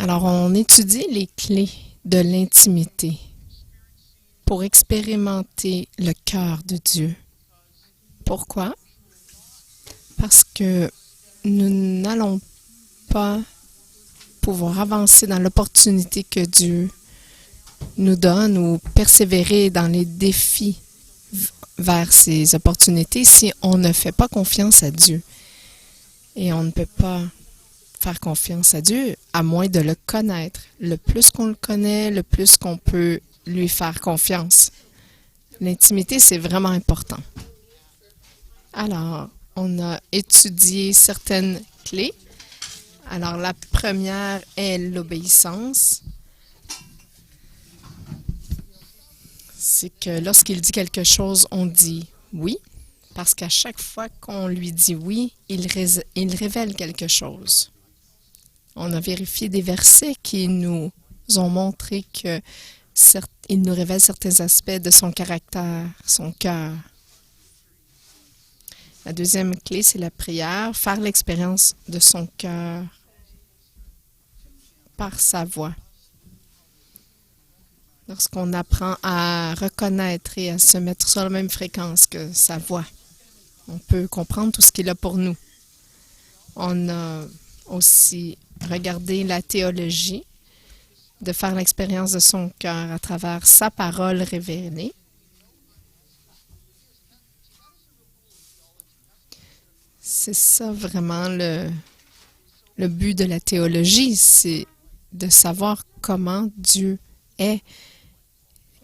Alors, on étudie les clés de l'intimité pour expérimenter le cœur de Dieu. Pourquoi? Parce que nous n'allons pas pouvoir avancer dans l'opportunité que Dieu nous donne ou persévérer dans les défis vers ces opportunités si on ne fait pas confiance à Dieu. Et on ne peut pas faire confiance à Dieu à moins de le connaître. Le plus qu'on le connaît, le plus qu'on peut lui faire confiance. L'intimité, c'est vraiment important. Alors, on a étudié certaines clés. Alors, la première est l'obéissance. C'est que lorsqu'il dit quelque chose, on dit oui, parce qu'à chaque fois qu'on lui dit oui, il révèle quelque chose. On a vérifié des versets qui nous ont montré qu'il nous révèle certains aspects de son caractère, son cœur. La deuxième clé, c'est la prière, faire l'expérience de son cœur par sa voix. Lorsqu'on apprend à reconnaître et à se mettre sur la même fréquence que sa voix, on peut comprendre tout ce qu'il a pour nous. On a aussi regardé la théologie, de faire l'expérience de son cœur à travers sa parole révélée. C'est ça vraiment le but de la théologie, c'est de savoir comment Dieu est,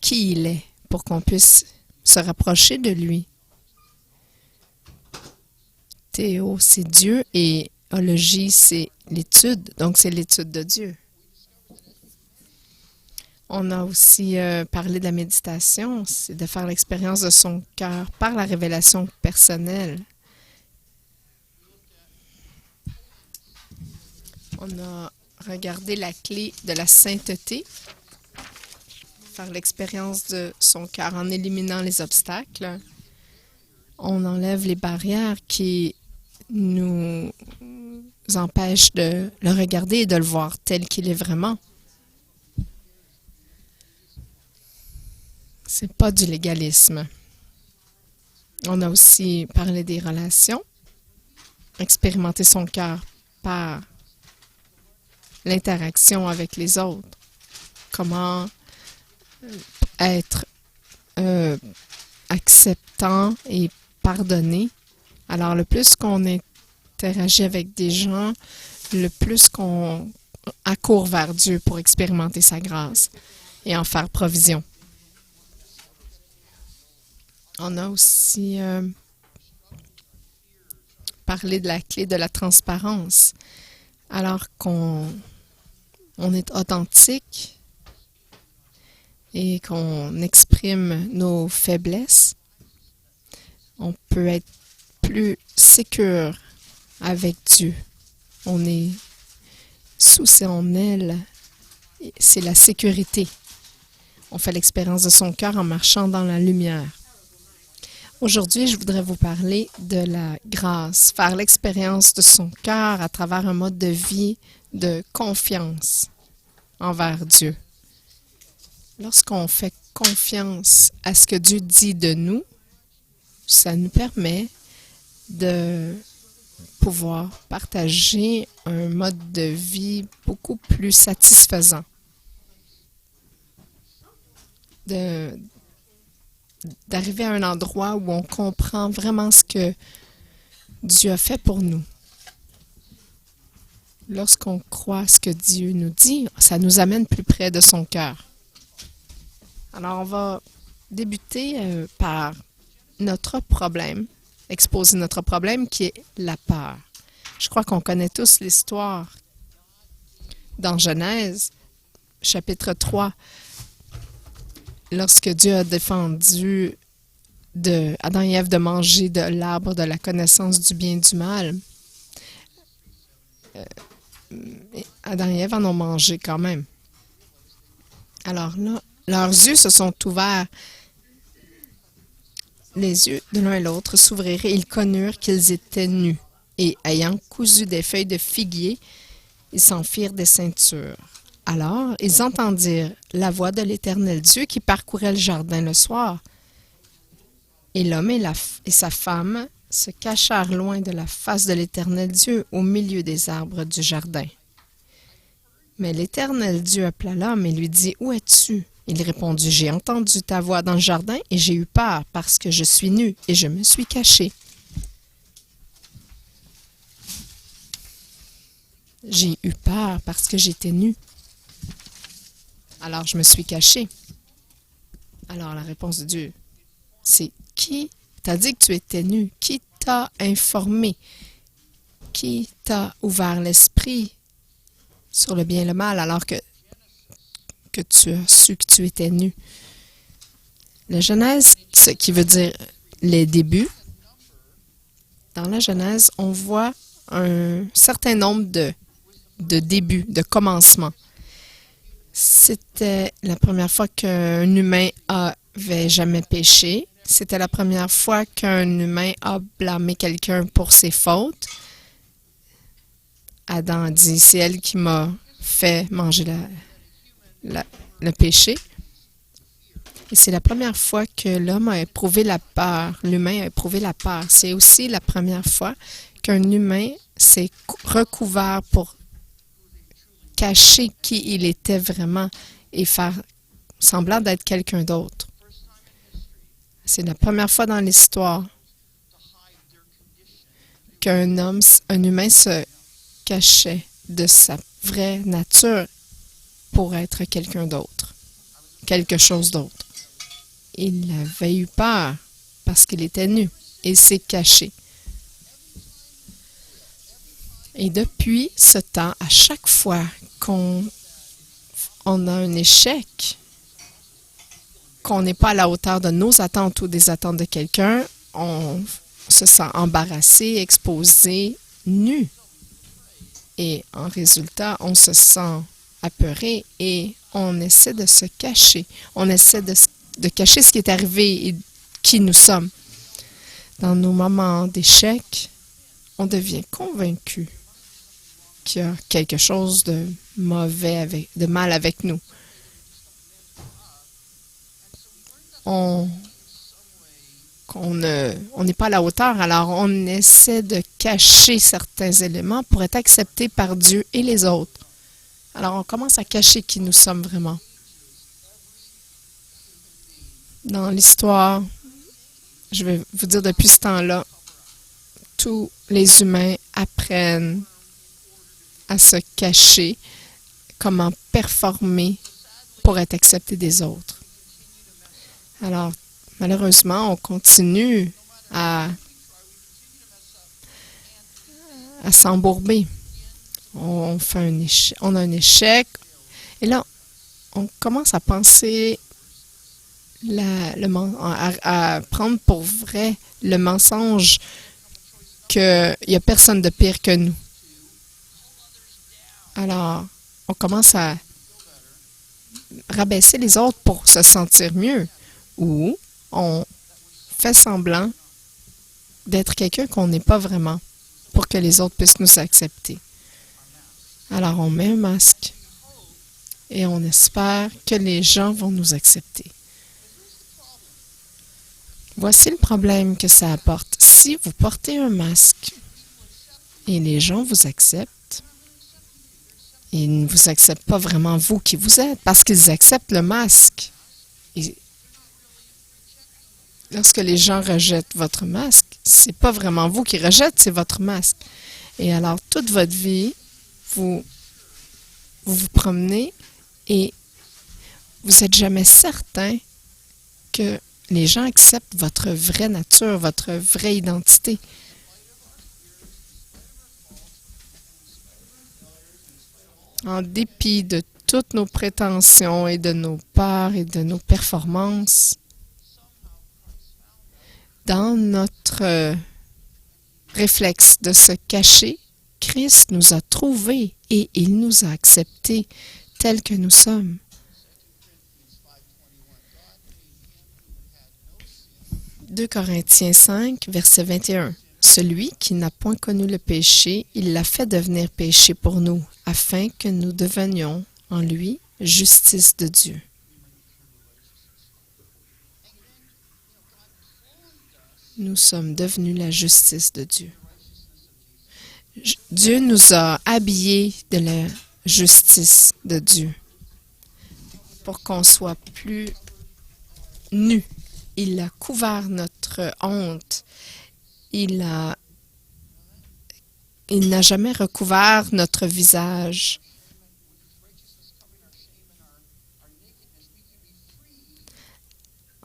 qui il est, pour qu'on puisse se rapprocher de lui. Théo, c'est Dieu, et ologie, c'est l'étude, donc c'est l'étude de Dieu. On a aussi parlé de la méditation, c'est de faire l'expérience de son cœur par la révélation personnelle. On a regardé la clé de la sainteté, faire l'expérience de son cœur en éliminant les obstacles. On enlève les barrières qui nous empêchent de le regarder et de le voir tel qu'il est vraiment. C'est pas du légalisme. On a aussi parlé des relations, expérimenter son cœur par l'interaction avec les autres. Comment être acceptant et pardonné. Alors, le plus qu'on interagit avec des gens, le plus qu'on accourt vers Dieu pour expérimenter sa grâce et en faire provision. On a aussi parlé de la clé de la transparence. Alors qu'on est authentique et qu'on exprime nos faiblesses, on peut être plus sécure avec Dieu. On est sous son aile. C'est la sécurité. On fait l'expérience de son cœur en marchant dans la lumière. Aujourd'hui, je voudrais vous parler de la grâce, faire l'expérience de son cœur à travers un mode de vie de confiance envers Dieu. Lorsqu'on fait confiance à ce que Dieu dit de nous, ça nous permet de pouvoir partager un mode de vie beaucoup plus satisfaisant. D'arriver à un endroit où on comprend vraiment ce que Dieu a fait pour nous. Lorsqu'on croit ce que Dieu nous dit, ça nous amène plus près de son cœur. Alors, on va débuter par notre problème, exposer notre problème qui est la peur. Je crois qu'on connaît tous l'histoire dans Genèse, chapitre 3, lorsque Dieu a défendu Adam et Ève de manger de l'arbre de la connaissance du bien et du mal. Adam et Ève en ont mangé quand même. Alors là, leurs yeux se sont ouverts. Les yeux de l'un et l'autre s'ouvrirent et ils connurent qu'ils étaient nus. Et ayant cousu des feuilles de figuier, Ils s'enfirent des ceintures. Alors, ils entendirent la voix de l'Éternel Dieu qui parcourait le jardin le soir. Et l'homme et sa femme se cachèrent loin de la face de l'Éternel Dieu au milieu des arbres du jardin. Mais l'Éternel Dieu appela l'homme et lui dit, « Où es-tu? » Il répondit, « J'ai entendu ta voix dans le jardin et j'ai eu peur parce que je suis nu et je me suis caché. » J'ai eu peur parce que j'étais nu. Alors je me suis caché. Alors la réponse de Dieu, c'est qui t'a dit que tu étais nu? Qui t'a informé? Qui t'a ouvert l'esprit sur le bien et le mal alors que tu as su que tu étais nu? La Genèse, ce qui veut dire les débuts, dans la Genèse, on voit un certain nombre de débuts, de commencements. C'était la première fois qu'un humain avait jamais péché. C'était la première fois qu'un humain a blâmé quelqu'un pour ses fautes. Adam a dit, c'est elle qui m'a fait manger le péché. Et c'est la première fois que l'homme a éprouvé la peur, l'humain a éprouvé la peur. C'est aussi la première fois qu'un humain s'est recouvert pour cacher qui il était vraiment et faire semblant d'être quelqu'un d'autre. C'est la première fois dans l'histoire qu'un humain se cachait de sa vraie nature pour être quelqu'un d'autre, quelque chose d'autre. Il avait eu peur parce qu'il était nu et s'est caché. Et depuis ce temps, à chaque fois qu'on a un échec, qu'on n'est pas à la hauteur de nos attentes ou des attentes de quelqu'un, on se sent embarrassé, exposé, nu. Et en résultat, on se sent apeuré et on essaie de se cacher. On essaie de cacher ce qui est arrivé et qui nous sommes. Dans nos moments d'échec, on devient convaincu qu'il y a quelque chose de mauvais, de mal avec nous. On n'est pas à la hauteur, alors on essaie de cacher certains éléments pour être accepté par Dieu et les autres. Alors on commence à cacher qui nous sommes vraiment. Dans l'histoire, je vais vous dire depuis ce temps-là, tous les humains apprennent à se cacher, comment performer pour être accepté des autres. Alors, malheureusement, on continue à s'embourber. On a un échec. Et là, on commence à penser, à prendre pour vrai le mensonge qu'il n'y a personne de pire que nous. Alors, on commence à rabaisser les autres pour se sentir mieux. Ou on fait semblant d'être quelqu'un qu'on n'est pas vraiment pour que les autres puissent nous accepter. Alors, on met un masque et on espère que les gens vont nous accepter. Voici le problème que ça apporte. Si vous portez un masque et les gens vous acceptent, ils ne vous acceptent pas vraiment vous qui vous êtes parce qu'ils acceptent le masque. Et lorsque les gens rejettent votre masque, c'est pas vraiment vous qui rejettent, c'est votre masque. Et alors, toute votre vie, vous promenez et vous n'êtes jamais certain que les gens acceptent votre vraie nature, votre vraie identité. En dépit de toutes nos prétentions et de nos peurs et de nos performances, dans notre réflexe de se cacher, Christ nous a trouvés et il nous a acceptés tels que nous sommes. « 2 Corinthiens 5, verset 21. « celui qui n'a point connu le péché, il l'a fait devenir péché pour nous, afin que nous devenions en lui justice de Dieu. Nous sommes devenus la justice de Dieu. Dieu nous a habillés de la justice de Dieu pour qu'on soit plus nus. Il a couvert notre honte. Il n'a jamais recouvert notre visage.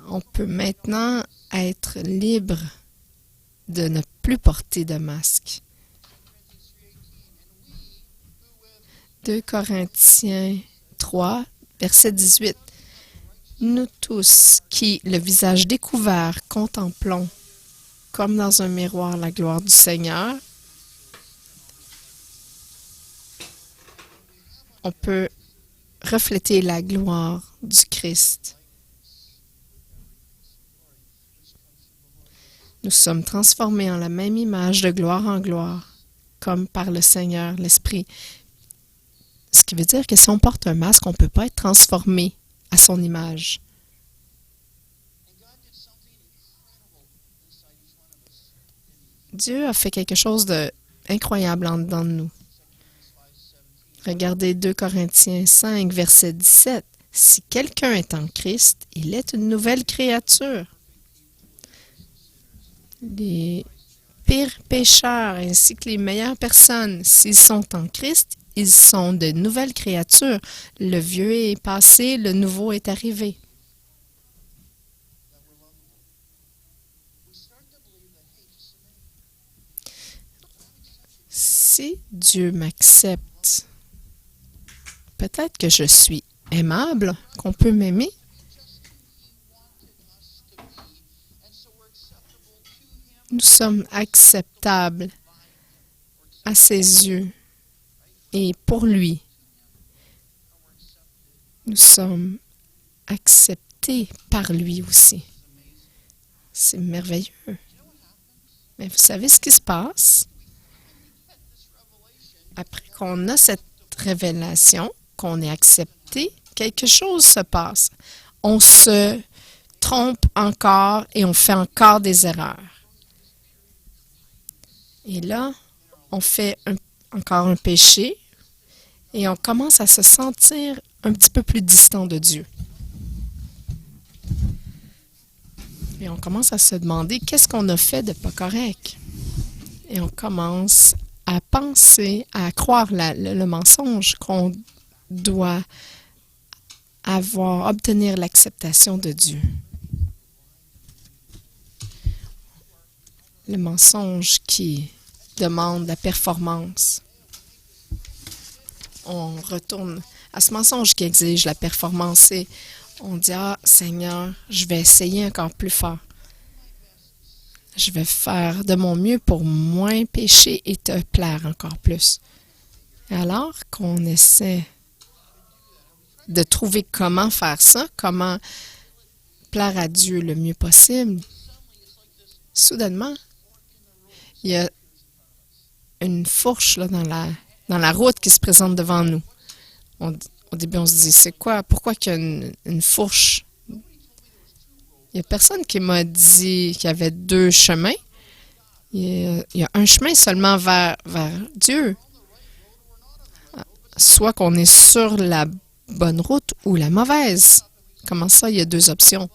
On peut maintenant être libre de ne plus porter de masque. 2 Corinthiens 3, verset 18. Nous tous qui, le visage découvert, contemplons comme dans un miroir la gloire du Seigneur, on peut refléter la gloire du Christ. Nous sommes transformés en la même image de gloire en gloire, comme par le Seigneur, l'Esprit. Ce qui veut dire que si on porte un masque, on ne peut pas être transformé à son image. Dieu a fait quelque chose d'incroyable en dedans de nous. Regardez 2 Corinthiens 5, verset 17. Si quelqu'un est en Christ, il est une nouvelle créature. Les pires pécheurs ainsi que les meilleures personnes, s'ils sont en Christ, ils sont de nouvelles créatures. Le vieux est passé, le nouveau est arrivé. Si Dieu m'accepte, peut-être que je suis aimable, qu'on peut m'aimer. Nous sommes acceptables à ses yeux et pour lui. Nous sommes acceptés par lui aussi. C'est merveilleux. Mais vous savez ce qui se passe? Après qu'on a cette révélation, qu'on est accepté, quelque chose se passe. On se trompe encore et on fait encore des erreurs. Et là, on fait encore un péché et on commence à se sentir un petit peu plus distant de Dieu. Et on commence à se demander qu'est-ce qu'on a fait de pas correct. Et on commence à penser, à croire le mensonge qu'on doit obtenir l'acceptation de Dieu. Le mensonge qui demande la performance. On retourne à ce mensonge qui exige la performance et on dit « Ah, Seigneur, je vais essayer encore plus fort. Je vais faire de mon mieux pour moins pécher et te plaire encore plus. » Alors qu'on essaie de trouver comment faire ça, comment plaire à Dieu le mieux possible, soudainement, il y a une fourche là, dans la route qui se présente devant nous. Au début, on se dit, c'est quoi? Pourquoi qu'il y a une fourche? Il n'y a personne qui m'a dit qu'il y avait deux chemins. Il y a un chemin seulement vers Dieu. Soit qu'on est sur la bonne route ou la mauvaise. Comment ça, il y a deux options?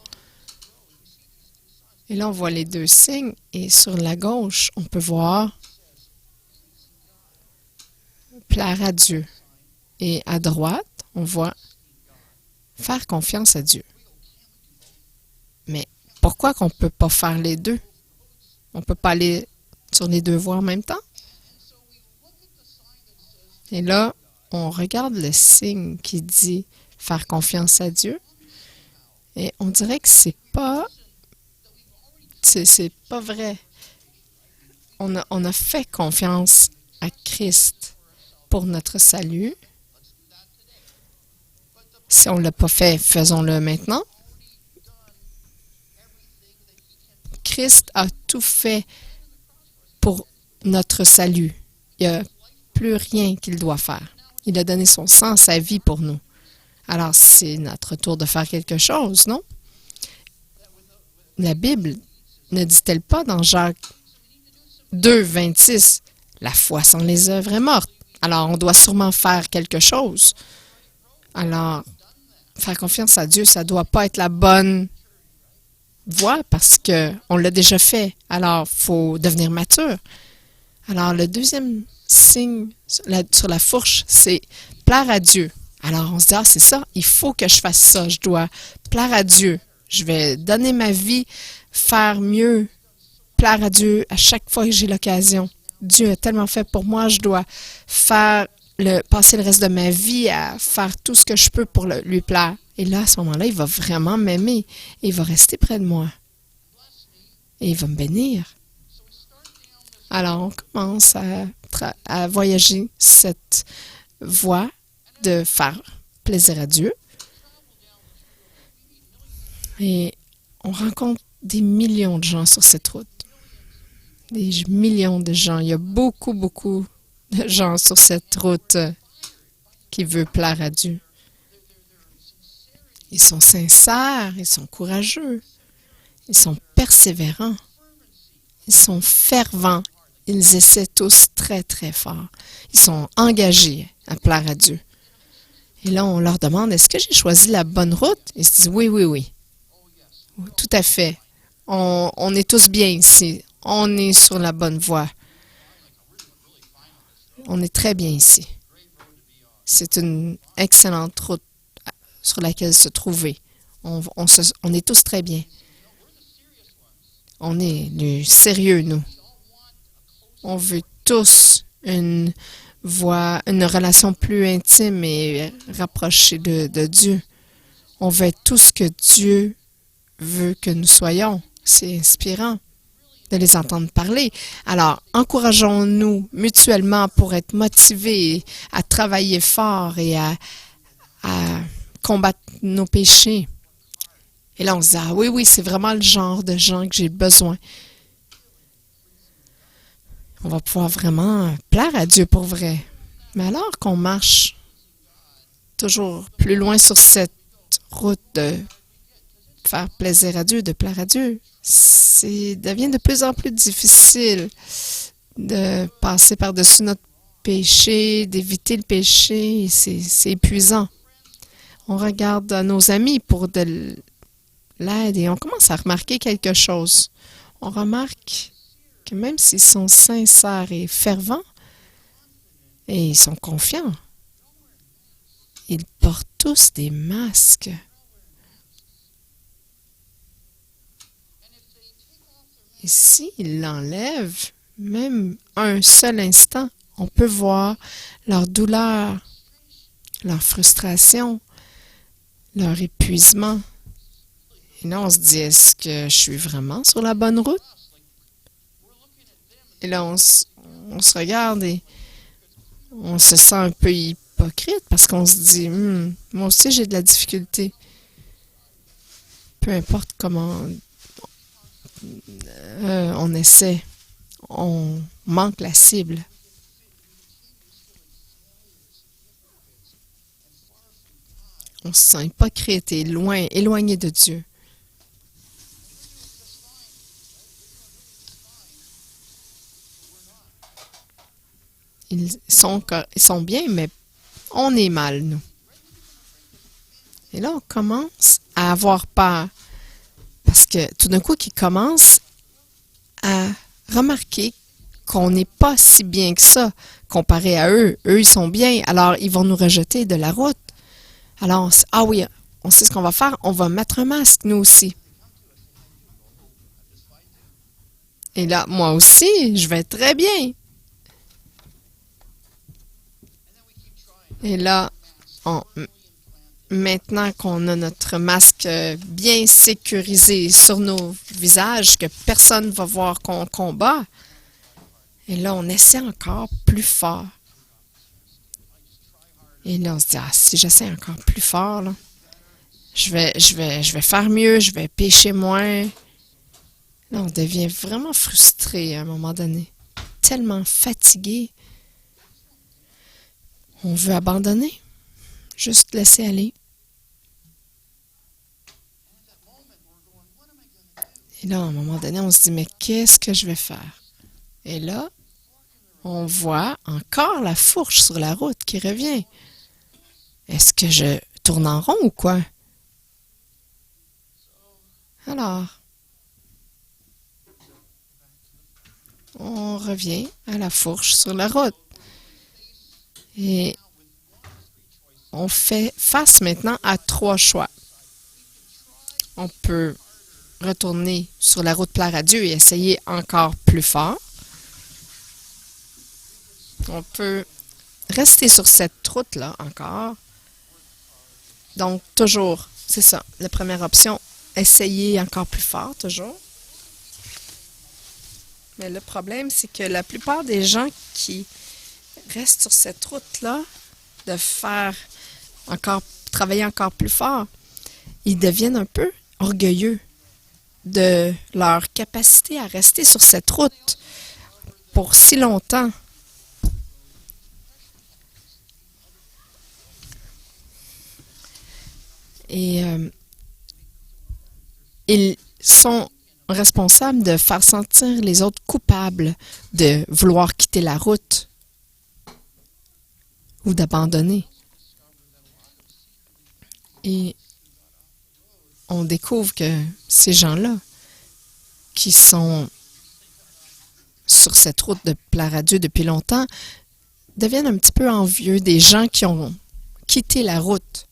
Et là, on voit les deux signes. Et sur la gauche, on peut voir plaire à Dieu. Et à droite, on voit faire confiance à Dieu. Mais pourquoi qu'on ne peut pas faire les deux? On ne peut pas aller sur les deux voies en même temps? Et là, on regarde le signe qui dit faire confiance à Dieu. Et on dirait que c'est pas vrai. On a fait confiance à Christ pour notre salut. Si on ne l'a pas fait, faisons-le maintenant. Christ a tout fait pour notre salut. Il n'y a plus rien qu'il doit faire. Il a donné son sang, sa vie pour nous. Alors, c'est notre tour de faire quelque chose, non? La Bible ne dit-elle pas dans Jacques 2, 26, « La foi sans les œuvres est morte. » Alors, on doit sûrement faire quelque chose. Alors, faire confiance à Dieu, ça ne doit pas être la bonne voie parce qu'on l'a déjà fait. Alors, il faut devenir mature. Alors, le deuxième signe sur la fourche, c'est plaire à Dieu. Alors, on se dit, ah, c'est ça, il faut que je fasse ça. Je dois plaire à Dieu. Je vais donner ma vie, faire mieux, plaire à Dieu à chaque fois que j'ai l'occasion. Dieu a tellement fait pour moi, je dois passer le reste de ma vie à faire tout ce que je peux pour lui plaire. Et là, à ce moment-là, il va vraiment m'aimer. Il va rester près de moi. Et il va me bénir. Alors, on commence à voyager cette voie de faire plaisir à Dieu. Et on rencontre des millions de gens sur cette route. Des millions de gens. Il y a beaucoup, beaucoup de gens sur cette route qui veulent plaire à Dieu. Ils sont sincères, ils sont courageux, ils sont persévérants, ils sont fervents. Ils essaient tous très, très fort. Ils sont engagés à plaire à Dieu. Et là, on leur demande, est-ce que j'ai choisi la bonne route? Ils se disent, oui, oui, oui. Tout à fait. On est tous bien ici. On est sur la bonne voie. On est très bien ici. C'est une excellente route sur laquelle se trouver. On est tous très bien. On est les sérieux, nous. On veut tous une relation plus intime et rapprochée de Dieu. On veut être tout ce que Dieu veut que nous soyons. C'est inspirant de les entendre parler. Alors, encourageons-nous mutuellement pour être motivés à travailler fort et à combattre nos péchés. Et là, on se dit, ah oui, oui, c'est vraiment le genre de gens que j'ai besoin. On va pouvoir vraiment plaire à Dieu pour vrai. Mais alors qu'on marche toujours plus loin sur cette route de faire plaisir à Dieu, de plaire à Dieu, devient de plus en plus difficile de passer par-dessus notre péché, d'éviter le péché. C'est épuisant. On regarde nos amis pour de l'aide et on commence à remarquer quelque chose. On remarque que même s'ils sont sincères et fervents, et ils sont confiants, ils portent tous des masques. Et s'ils l'enlèvent, même un seul instant, on peut voir leur douleur, leur frustration, leur épuisement. Et là, on se dit, est-ce que je suis vraiment sur la bonne route? Et là, on se regarde et on se sent un peu hypocrite parce qu'on se dit, moi aussi j'ai de la difficulté. Peu importe comment on essaie, on manque la cible. On se sent hypocrite et éloigné de Dieu. Ils sont bien, mais on est mal, nous. Et là, on commence à avoir peur. Parce que tout d'un coup, ils commencent à remarquer qu'on n'est pas si bien que ça comparé à eux. Eux, ils sont bien, alors ils vont nous rejeter de la route. Alors, oui, on sait ce qu'on va faire, on va mettre un masque, nous aussi. Et là, moi aussi, je vais très bien. Et là, maintenant qu'on a notre masque bien sécurisé sur nos visages, que personne ne va voir qu'on combat, et là, on essaie encore plus fort. Et là, on se dit, si j'essaie encore plus fort, là, je vais faire mieux, je vais pécher moins. Là, on devient vraiment frustré à un moment donné. tellement fatigué. On veut abandonner, juste laisser aller. Et là, à un moment donné, on se dit, mais qu'est-ce que je vais faire? Et là, on voit encore la fourche sur la route qui revient. Est-ce que je tourne en rond ou quoi? Alors, on revient à la fourche sur la route. Et on fait face maintenant à 3 choix. On peut retourner sur la route Plaire à Dieu et essayer encore plus fort. On peut rester sur cette route-là encore. Donc, toujours, c'est ça, la première option, essayer encore plus fort, toujours. Mais le problème, c'est que la plupart des gens qui restent sur cette route-là, de travailler encore plus fort, ils deviennent un peu orgueilleux de leur capacité à rester sur cette route pour si longtemps. Et ils sont responsables de faire sentir les autres coupables de vouloir quitter la route ou d'abandonner. Et on découvre que ces gens-là qui sont sur cette route de Plaire à Dieu depuis longtemps deviennent un petit peu envieux des gens qui ont quitté la route.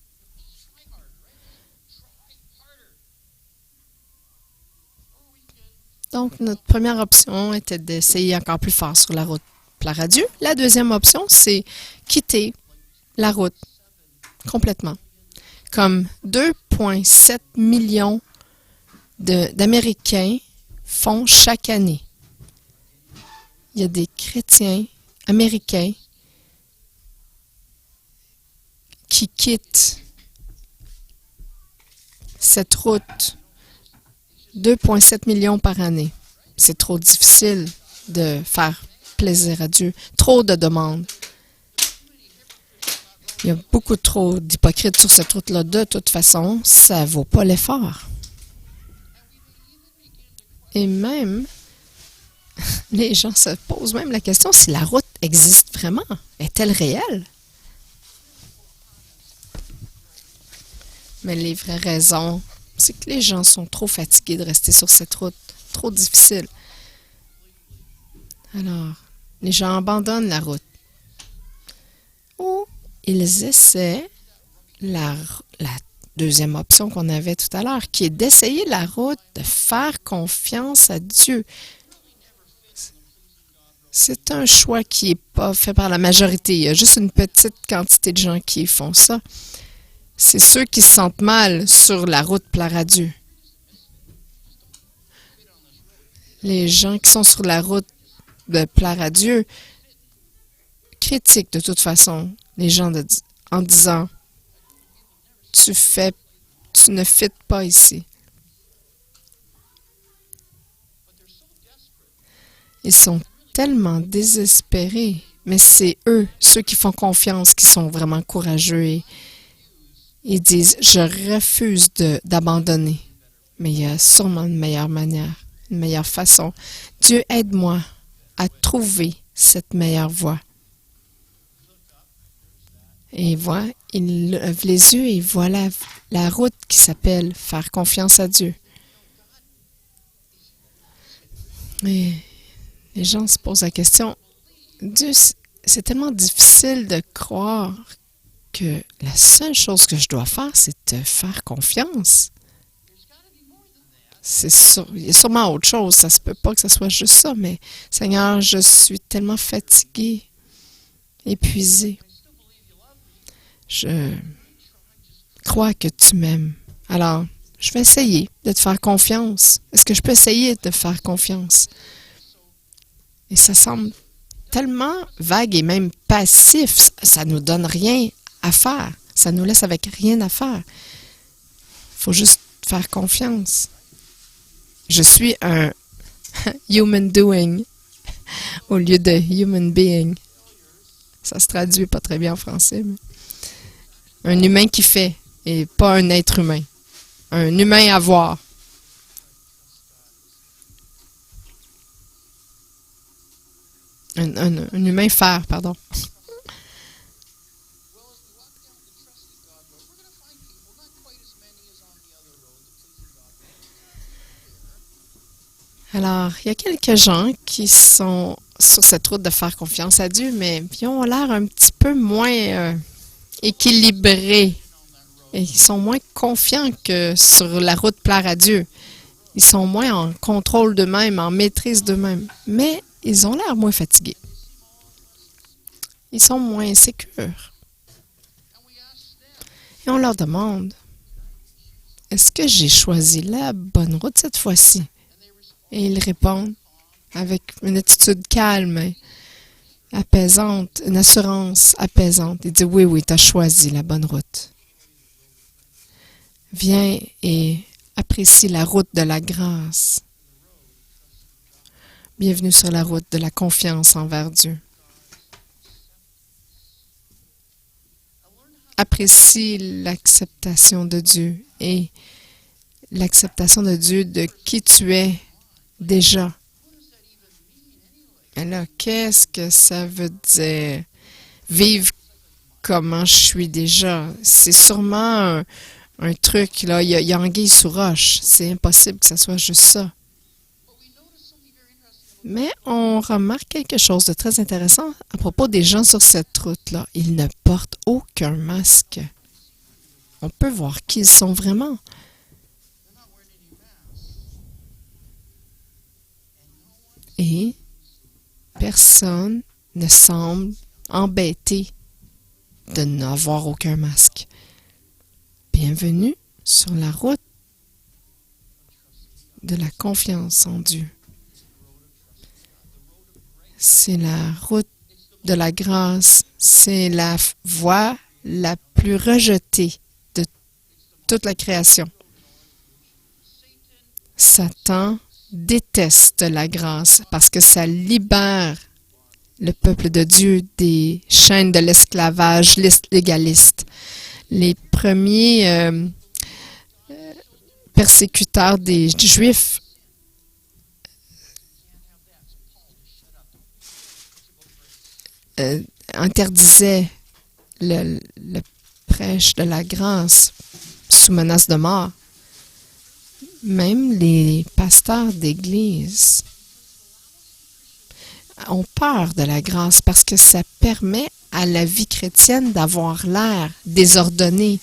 Donc, notre première option était d'essayer encore plus fort sur la route Plaire à Dieu. La deuxième option, c'est quitter la route complètement. Comme 2,7 millions d'Américains font chaque année. Il y a des chrétiens américains qui quittent cette route 2,7 millions par année. C'est trop difficile de faire plaisir à Dieu. Trop de demandes. Il y a beaucoup trop d'hypocrites sur cette route-là. De toute façon, ça ne vaut pas l'effort. Et même, les gens se posent même la question si la route existe vraiment. Est-elle réelle? Mais les vraies raisons, c'est que les gens sont trop fatigués de rester sur cette route, trop difficile. Alors, les gens abandonnent la route. Ou ils essaient la deuxième option qu'on avait tout à l'heure, qui est d'essayer la route, de faire confiance à Dieu. C'est un choix qui n'est pas fait par la majorité. Il y a juste une petite quantité de gens qui font ça. C'est ceux qui se sentent mal sur la route Plaire à Dieu. Les gens qui sont sur la route de Plaire à Dieu critiquent de toute façon les gens en disant « Tu ne fites pas ici ». Ils sont tellement désespérés, mais c'est eux, ceux qui font confiance, qui sont vraiment courageux et ils disent, je refuse d'abandonner. Mais il y a sûrement une meilleure manière, une meilleure façon. Dieu, aide-moi à trouver cette meilleure voie. Et il voit, il lève les yeux et il voit la route qui s'appelle faire confiance à Dieu. Et les gens se posent la question, Dieu, c'est tellement difficile de croire que la seule chose que je dois faire, c'est te faire confiance. Il y a sûrement autre chose. Ça se peut pas que ce soit juste ça, mais Seigneur, je suis tellement fatiguée, épuisée. Je crois que tu m'aimes. Alors, je vais essayer de te faire confiance. Est-ce que je peux essayer de te faire confiance? Et ça semble tellement vague et même passif. Ça nous donne rien à faire. Ça nous laisse avec rien à faire. Il faut juste faire confiance. Je suis un human doing. au lieu de human being. Ça se traduit pas très bien en français, mais un humain qui fait et pas un être humain. Un humain à voir. Un humain faire, pardon. Alors, il y a quelques gens qui sont sur cette route de faire confiance à Dieu, mais ils ont l'air un petit peu moins équilibrés et ils sont moins confiants que sur la route plaire à Dieu. Ils sont moins en contrôle d'eux-mêmes, en maîtrise d'eux-mêmes, mais ils ont l'air moins fatigués. Ils sont moins insécures. Et on leur demande, est-ce que j'ai choisi la bonne route cette fois-ci? Et ils répondent avec une attitude calme, et apaisante, une assurance apaisante. Ils disent, oui, tu as choisi la bonne route. Viens et apprécie la route de la grâce. Bienvenue sur la route de la confiance envers Dieu. Apprécie l'acceptation de Dieu et l'acceptation de Dieu de qui tu es déjà. Et là, qu'est-ce que ça veut dire? Vivre comment je suis déjà. C'est sûrement un truc, là, il y a anguille sous roche. C'est impossible que ça soit juste ça. Mais on remarque quelque chose de très intéressant à propos des gens sur cette route-là. Ils ne portent aucun masque. On peut voir qui ils sont vraiment. Et personne ne semble embêté de n'avoir aucun masque. Bienvenue sur la route de la confiance en Dieu. C'est la route de la grâce. C'est la voie la plus rejetée de toute la création. Satan déteste la grâce parce que ça libère le peuple de Dieu des chaînes de l'esclavage légaliste. Les premiers persécuteurs des Juifs interdisaient le prêche de la grâce sous menace de mort. Même les pasteurs d'église ont peur de la grâce parce que ça permet à la vie chrétienne d'avoir l'air désordonné,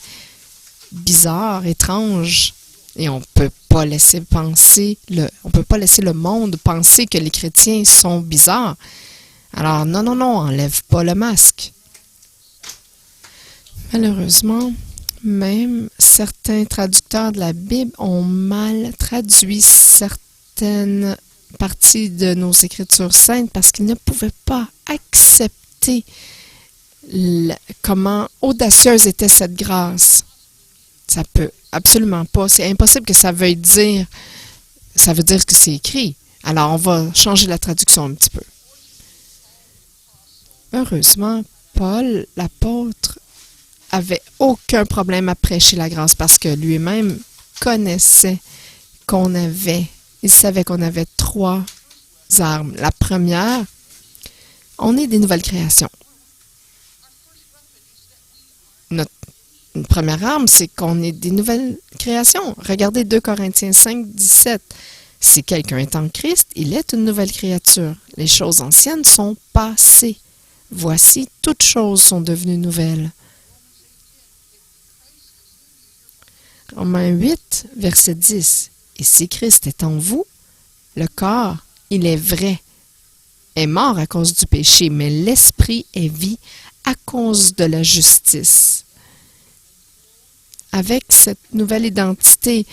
bizarre, étrange. Et on peut pas laisser le monde penser que les chrétiens sont bizarres. Alors, non, enlève pas le masque. Malheureusement, même certains traducteurs de la Bible ont mal traduit certaines parties de nos Écritures saintes parce qu'ils ne pouvaient pas accepter comment audacieuse était cette grâce. Ça peut absolument pas. C'est impossible que ça veuille dire. Ça veut dire que c'est écrit. Alors, on va changer la traduction un petit peu. Heureusement, Paul, l'apôtre, avait aucun problème à prêcher la grâce parce que lui-même connaissait il savait qu'on avait 3 armes. La première, on est des nouvelles créations. Notre première arme, c'est qu'on est des nouvelles créations. Regardez 2 Corinthiens 5, 17. Si quelqu'un est en Christ, il est une nouvelle créature. Les choses anciennes sont passées. Voici, toutes choses sont devenues nouvelles. Romains 8, verset 10. Et si Christ est en vous, le corps, il est vrai, est mort à cause du péché, mais l'esprit est vie à cause de la justice. Avec cette nouvelle identité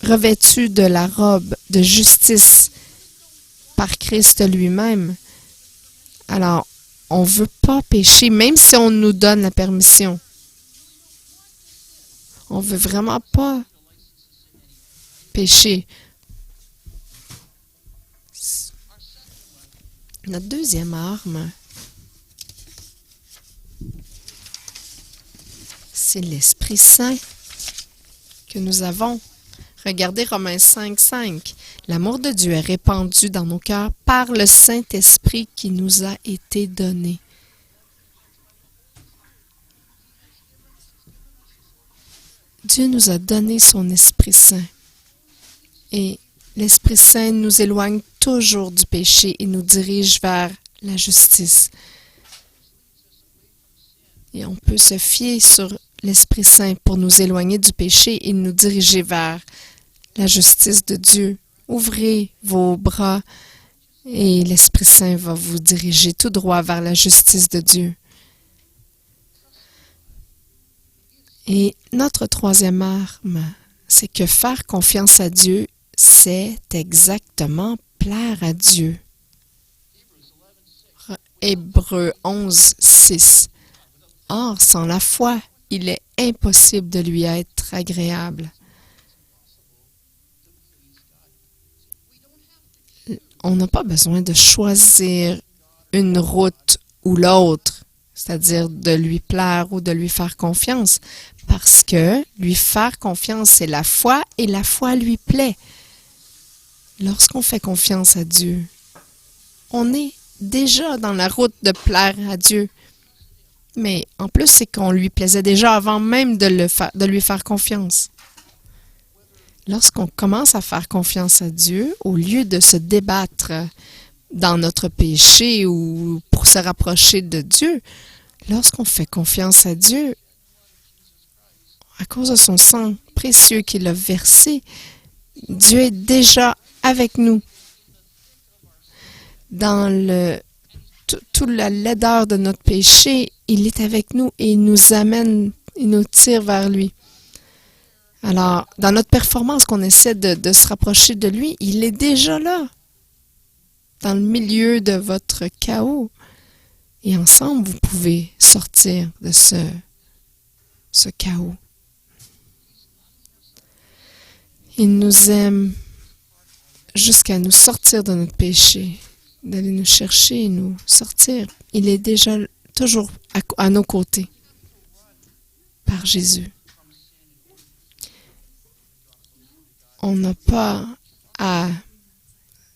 revêtue de la robe de justice par Christ lui-même, alors on ne veut pas pécher, même si on nous donne la permission. On ne veut vraiment pas pécher. Notre deuxième arme, c'est l'Esprit Saint que nous avons. Regardez Romains 5, 5. L'amour de Dieu est répandu dans nos cœurs par le Saint-Esprit qui nous a été donné. Dieu nous a donné son Esprit Saint. Et l'Esprit Saint nous éloigne toujours du péché et nous dirige vers la justice. Et on peut se fier sur l'Esprit Saint pour nous éloigner du péché et nous diriger vers la justice de Dieu. Ouvrez vos bras et l'Esprit Saint va vous diriger tout droit vers la justice de Dieu. Et notre troisième arme, c'est que faire confiance à Dieu, c'est exactement plaire à Dieu. Hébreux 11, 6. Or, sans la foi, il est impossible de lui être agréable. On n'a pas besoin de choisir une route ou l'autre, c'est-à-dire de lui plaire ou de lui faire confiance, parce que lui faire confiance, c'est la foi et la foi lui plaît. Lorsqu'on fait confiance à Dieu, on est déjà dans la route de plaire à Dieu. Mais en plus, c'est qu'on lui plaisait déjà avant même de lui faire confiance. Lorsqu'on commence à faire confiance à Dieu, au lieu de se débattre dans notre péché ou pour se rapprocher de Dieu, lorsqu'on fait confiance à Dieu, à cause de son sang précieux qu'il a versé, Dieu est déjà avec nous. Dans toute la laideur de notre péché, il est avec nous et il nous amène, il nous tire vers lui. Alors, dans notre performance qu'on essaie de se rapprocher de lui, il est déjà là, dans le milieu de votre chaos. Et ensemble, vous pouvez sortir de ce chaos. Il nous aime jusqu'à nous sortir de notre péché, d'aller nous chercher et nous sortir. Il est déjà toujours à nos côtés, par Jésus. On n'a pas à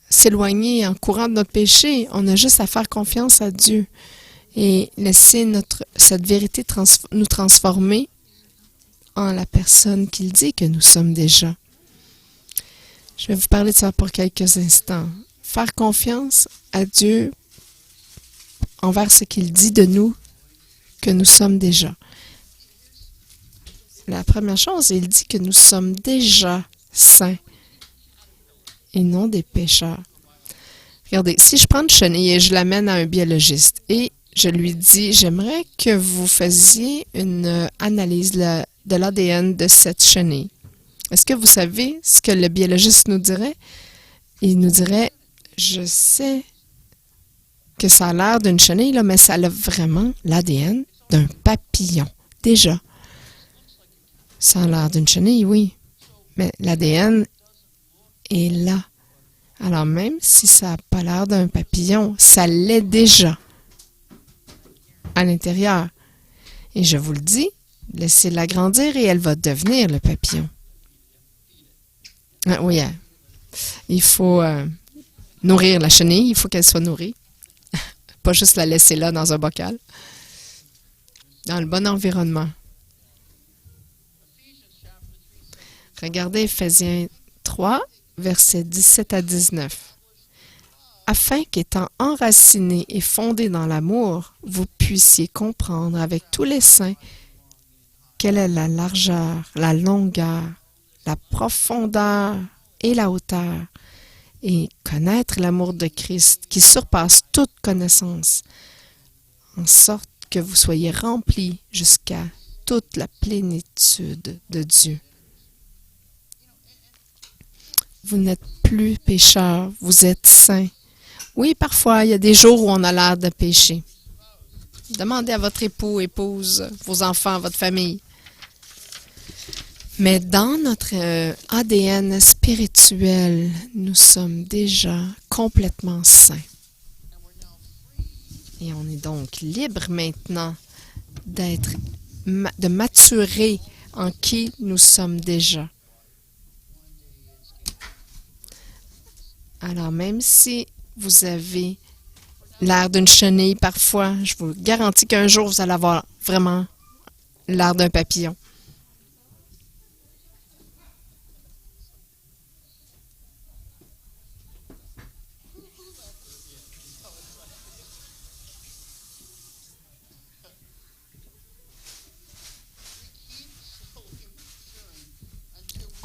s'éloigner en courant de notre péché. On a juste à faire confiance à Dieu et laisser cette vérité nous transformer en la personne qu'il dit que nous sommes déjà. Je vais vous parler de ça pour quelques instants. Faire confiance à Dieu envers ce qu'il dit de nous, que nous sommes déjà. La première chose, il dit que nous sommes déjà saints et non des pécheurs. Regardez, si je prends une chenille et je l'amène à un biologiste et je lui dis, j'aimerais que vous fassiez une analyse de l'ADN de cette chenille. Est-ce que vous savez ce que le biologiste nous dirait? Il nous dirait, je sais que ça a l'air d'une chenille, là, mais ça a vraiment l'ADN d'un papillon. Déjà. Ça a l'air d'une chenille, oui. Mais l'ADN est là. Alors même si ça n'a pas l'air d'un papillon, ça l'est déjà à l'intérieur. Et je vous le dis, laissez-la grandir et elle va devenir le papillon. Ah, oui, il faut nourrir la chenille, il faut qu'elle soit nourrie. Pas juste la laisser là dans un bocal. Dans le bon environnement. Regardez Éphésiens 3, versets 17 à 19. Afin qu'étant enracinés et fondés dans l'amour, vous puissiez comprendre avec tous les saints quelle est la largeur, la longueur, la profondeur et la hauteur, et connaître l'amour de Christ qui surpasse toute connaissance, en sorte que vous soyez remplis jusqu'à toute la plénitude de Dieu. Vous n'êtes plus pécheurs, vous êtes saints. Oui, parfois, il y a des jours où on a l'air de pécher. Demandez à votre époux, épouse, vos enfants, votre famille. Mais dans notre ADN spirituel, nous sommes déjà complètement saints. Et on est donc libre maintenant de maturer en qui nous sommes déjà. Alors, même si vous avez l'air d'une chenille parfois, je vous garantis qu'un jour, vous allez avoir vraiment l'air d'un papillon.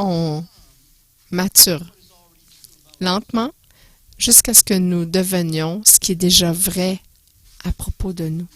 On mature lentement jusqu'à ce que nous devenions ce qui est déjà vrai à propos de nous.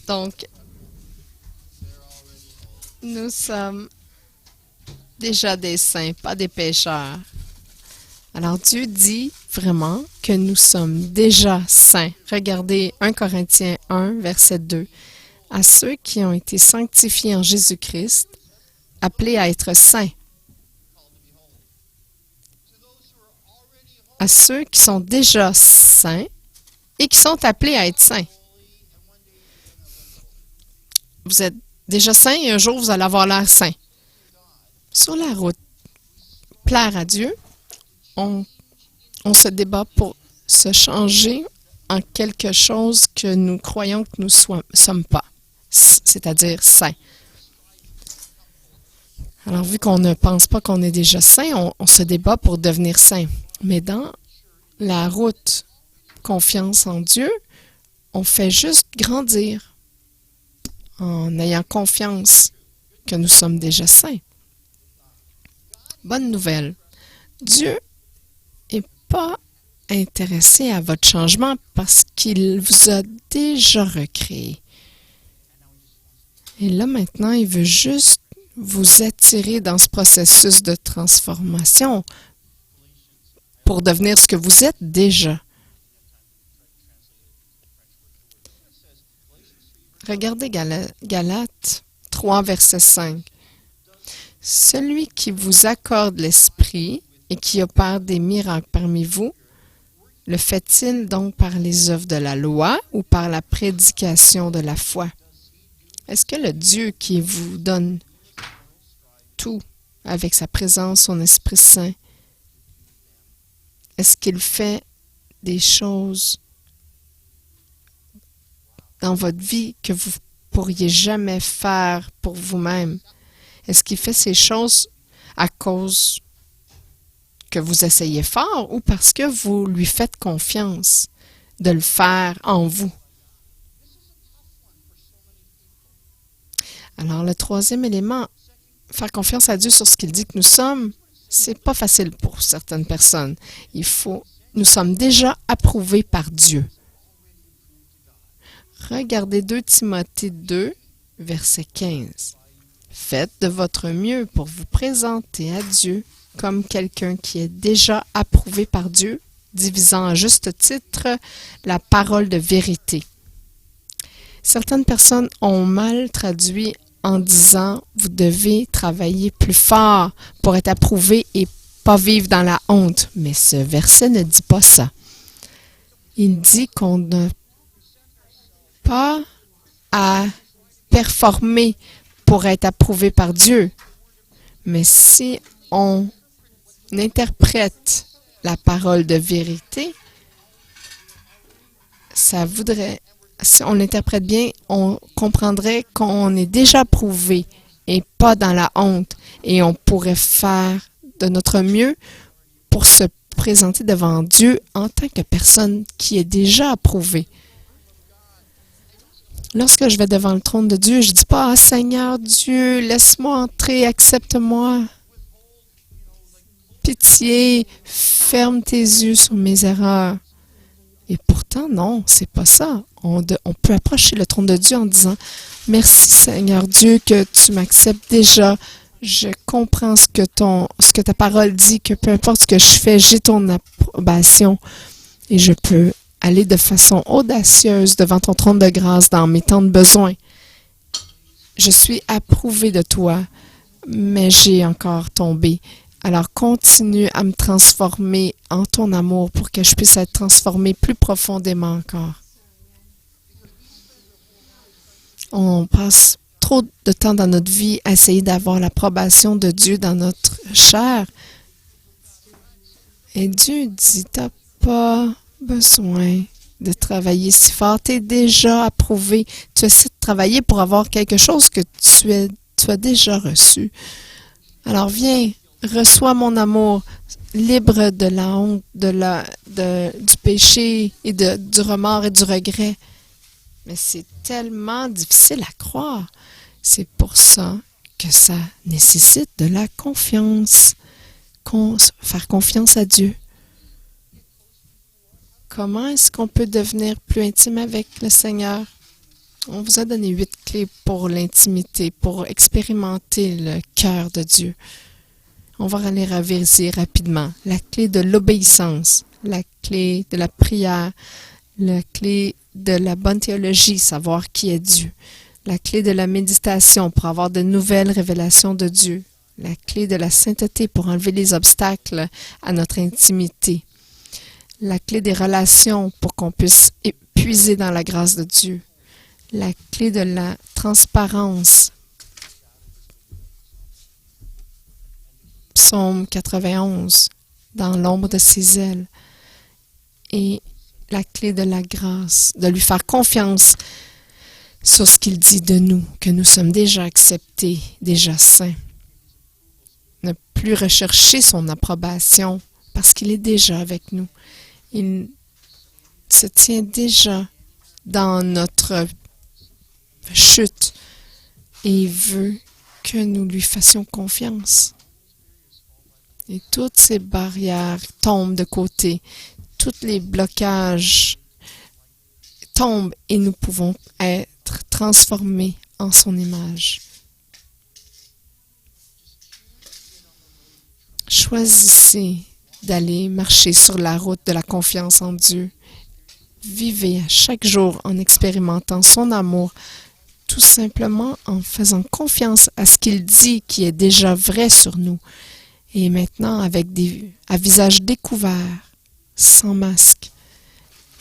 Donc, nous sommes déjà des saints, pas des pécheurs. Alors, Dieu dit vraiment que nous sommes déjà saints. Regardez 1 Corinthiens 1, verset 2. À ceux qui ont été sanctifiés en Jésus-Christ, appelés à être saints. À ceux qui sont déjà saints et qui sont appelés à être saints. Vous êtes déjà saint et un jour, vous allez avoir l'air saint. Sur la route, plaire à Dieu, on se débat pour se changer en quelque chose que nous croyons que nous ne sommes pas, c'est-à-dire saints. Alors, vu qu'on ne pense pas qu'on est déjà saint, on se débat pour devenir saint. Mais dans la route confiance en Dieu, on fait juste grandir en ayant confiance que nous sommes déjà saints. Bonne nouvelle, Dieu n'est pas intéressé à votre changement parce qu'il vous a déjà recréé. Et là maintenant, il veut juste vous attirer dans ce processus de transformation pour devenir ce que vous êtes déjà. Regardez Galates 3, verset 5. Celui qui vous accorde l'Esprit et qui opère des miracles parmi vous, le fait-il donc par les œuvres de la loi ou par la prédication de la foi? Est-ce que le Dieu qui vous donne tout avec sa présence, son Esprit Saint, est-ce qu'il fait des choses dans votre vie que vous ne pourriez jamais faire pour vous-même? Est-ce qu'il fait ces choses à cause que vous essayez fort ou parce que vous lui faites confiance de le faire en vous? Alors, le troisième élément, faire confiance à Dieu sur ce qu'il dit que nous sommes, c'est pas facile pour certaines personnes. Nous sommes déjà approuvés par Dieu. Regardez 2 Timothée 2, verset 15. Faites de votre mieux pour vous présenter à Dieu comme quelqu'un qui est déjà approuvé par Dieu, divisant à juste titre la parole de vérité. Certaines personnes ont mal traduit en disant « Vous devez travailler plus fort pour être approuvé et pas vivre dans la honte ». Mais ce verset ne dit pas ça. Il dit qu'on n'a pas à performer pour être approuvé par Dieu. Mais si on interprète la parole de vérité, ça voudrait, si on l'interprète bien, on comprendrait qu'on est déjà approuvé et pas dans la honte. Et on pourrait faire de notre mieux pour se présenter devant Dieu en tant que personne qui est déjà approuvée. Lorsque je vais devant le trône de Dieu, je ne dis pas « Ah, Seigneur Dieu, laisse-moi entrer, accepte-moi. Pitié, ferme tes yeux sur mes erreurs. » Et pourtant, non, c'est pas ça. On peut approcher le trône de Dieu en disant « Merci Seigneur Dieu que tu m'acceptes déjà. Je comprends ce que ta parole dit, que peu importe ce que je fais, j'ai ton approbation. Et je peux aller de façon audacieuse devant ton trône de grâce dans mes temps de besoin. Je suis approuvé de toi, mais j'ai encore tombé. Alors continue à me transformer en ton amour pour que je puisse être transformé plus profondément encore. » On passe trop de temps dans notre vie à essayer d'avoir l'approbation de Dieu dans notre chair. Et Dieu dit, t'as pas besoin de travailler si fort. Tu es déjà approuvé. Tu essaies de travailler pour avoir quelque chose que tu as déjà reçu. Alors viens, reçois mon amour, libre de la honte, du péché et du remords et du regret. Mais c'est tellement difficile à croire. C'est pour ça que ça nécessite de la confiance. Faire confiance à Dieu. Comment est-ce qu'on peut devenir plus intime avec le Seigneur? On vous a donné 8 clés pour l'intimité, pour expérimenter le cœur de Dieu. On va les reviser rapidement. La clé de l'obéissance, la clé de la prière, la clé de la bonne théologie, savoir qui est Dieu. La clé de la méditation pour avoir de nouvelles révélations de Dieu. La clé de la sainteté pour enlever les obstacles à notre intimité. La clé des relations pour qu'on puisse puiser dans la grâce de Dieu. La clé de la transparence. Psaume 91, dans l'ombre de ses ailes. Et la clé de la grâce, de lui faire confiance sur ce qu'il dit de nous, que nous sommes déjà acceptés, déjà saints. Ne plus rechercher son approbation parce qu'il est déjà avec nous. Il se tient déjà dans notre chute et il veut que nous lui fassions confiance. Et toutes ces barrières tombent de côté. Tous les blocages tombent et nous pouvons être transformés en son image. Choisissez d'aller marcher sur la route de la confiance en Dieu. Vivez à chaque jour en expérimentant son amour, tout simplement en faisant confiance à ce qu'il dit qui est déjà vrai sur nous. Et maintenant, à visage découvert, sans masque,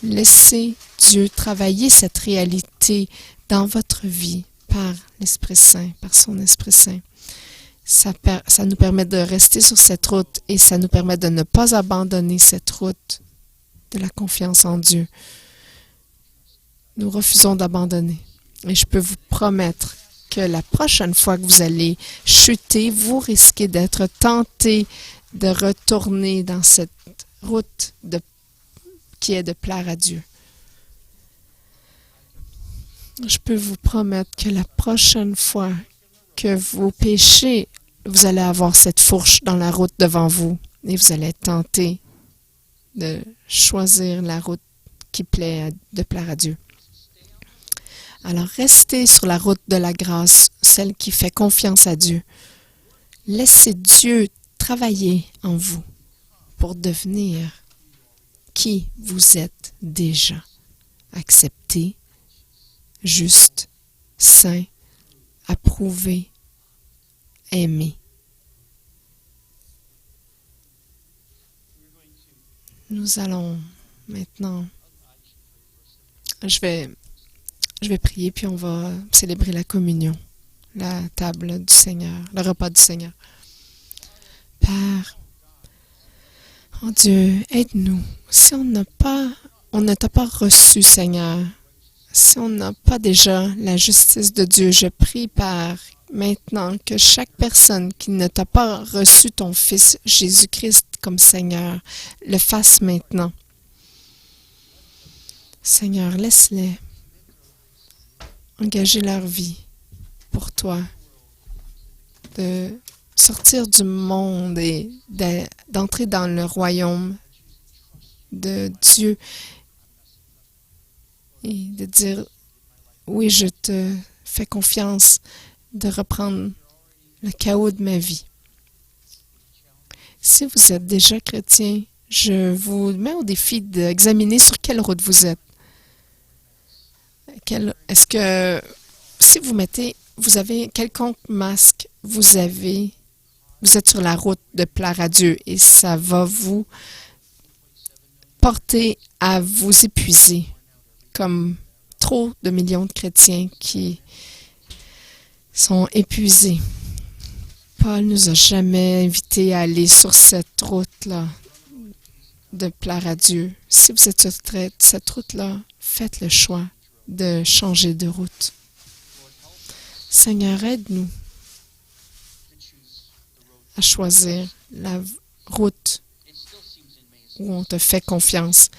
laissez Dieu travailler cette réalité dans votre vie par l'Esprit Saint, par son Esprit Saint. Ça nous permet de rester sur cette route et ça nous permet de ne pas abandonner cette route de la confiance en Dieu. Nous refusons d'abandonner. Et je peux vous promettre que la prochaine fois que vous allez chuter, vous risquez d'être tenté de retourner dans cette route qui est de plaire à Dieu. Je peux vous promettre que la prochaine fois que vous péchez, vous allez avoir cette fourche dans la route devant vous et vous allez être tenté de choisir la route qui plaît de plaire à Dieu. Alors restez sur la route de la grâce, celle qui fait confiance à Dieu. Laissez Dieu travailler en vous pour devenir qui vous êtes déjà. Accepté, juste, saint, approuvé, aimé. Nous allons maintenant, je vais prier puis on va célébrer la communion, la table du Seigneur, le repas du Seigneur. Père, oh Dieu, aide-nous. Si on ne t'a pas reçu, Seigneur, si on n'a pas déjà la justice de Dieu, je prie, Père, maintenant que chaque personne qui ne t'a pas reçu ton Fils Jésus-Christ comme Seigneur, le fasse maintenant. Seigneur, laisse-les engager leur vie pour toi, de sortir du monde et d'entrer dans le royaume de Dieu et de dire, oui, je te fais confiance de reprendre le chaos de ma vie. Si vous êtes déjà chrétien, je vous mets au défi d'examiner sur quelle route vous êtes. Est-ce que si vous avez quelconque masque, vous êtes sur la route de plaire à Dieu et ça va vous porter à vous épuiser, comme trop de millions de chrétiens qui sont épuisés. Paul nous a jamais invités à aller sur cette route-là de plaire à Dieu. Si vous êtes sur cette route-là, faites le choix de changer de route. Seigneur, aide-nous à choisir la route où on te fait confiance.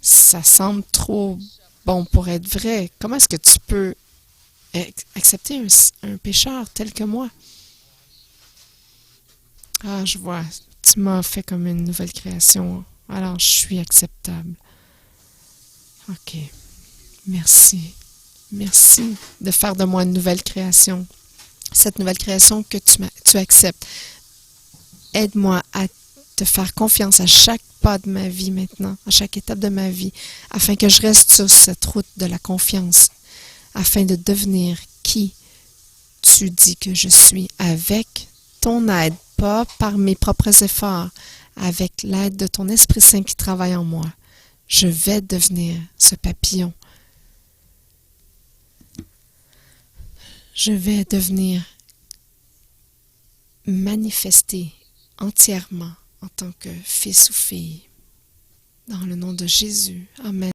Ça semble trop bon pour être vrai. Comment est-ce que tu peux accepter un pécheur tel que moi? Ah, je vois. Tu m'as fait comme une nouvelle création. Alors, je suis acceptable. OK. Merci. Merci de faire de moi une nouvelle création. Cette nouvelle création que tu acceptes. Aide-moi à te faire confiance à chaque pas de ma vie maintenant, à chaque étape de ma vie, afin que je reste sur cette route de la confiance, afin de devenir qui tu dis que je suis avec ton aide, pas par mes propres efforts, avec l'aide de ton Esprit Saint qui travaille en moi. Je vais devenir ce papillon. Je vais devenir manifesté entièrement en tant que fils ou fille. Dans le nom de Jésus. Amen.